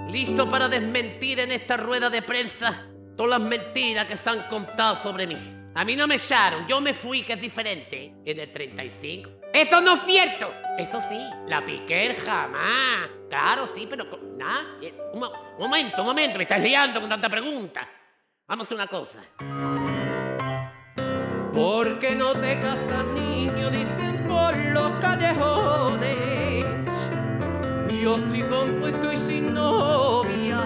listo para desmentir en esta rueda de prensa todas las mentiras que se han contado sobre mí. A mí no me echaron, yo me fui, que es diferente, en el 35. ¡Eso no es cierto! Eso sí, la Piquer jamás. Claro, sí, pero nada. Un momento, me estás liando con tanta pregunta. Vamos a hacer una cosa. ¿Por qué no te casas, niño? Dicen por los callejones. Yo estoy compuesto y sin novia,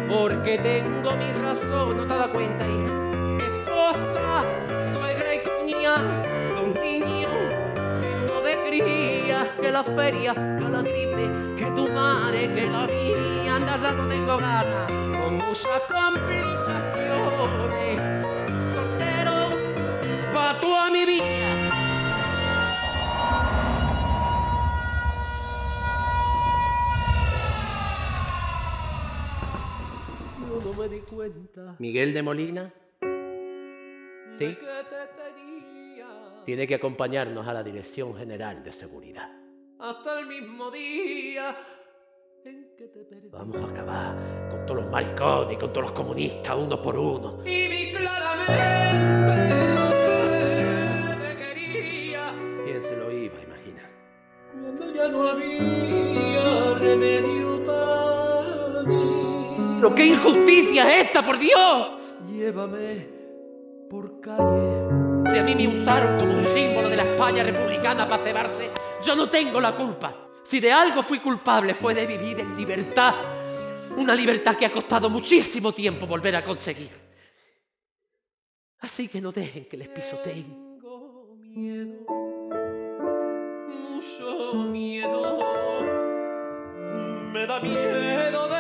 porque tengo mi razón, ¿no te das cuenta, hija? Esposa, suegra y cuñada, dos niños y uno de cría, que la feria, que la gripe, que tu madre, que la mía. Anda, ya no tengo ganas, con muchas complicaciones. Soltero pa' toda mi vida. No me di cuenta. Miguel de Molina, ¿sí? Tiene que acompañarnos a la Dirección General de Seguridad. Hasta el mismo día en que te perdí. Vamos a acabar con todos los maricones y con todos los comunistas, uno por uno. Y vi claramente te quería. ¿Quién se lo iba a imaginar? Cuando ya no había remedio para mí. ¡Pero qué injusticia es esta, por Dios! Llévame por calle. Si a mí me usaron como un símbolo de la España republicana para cebarse, yo no tengo la culpa. Si de algo fui culpable fue de vivir en libertad. Una libertad que ha costado muchísimo tiempo volver a conseguir. Así que no dejen que les pisoteen. Tengo miedo, mucho miedo. Me da miedo de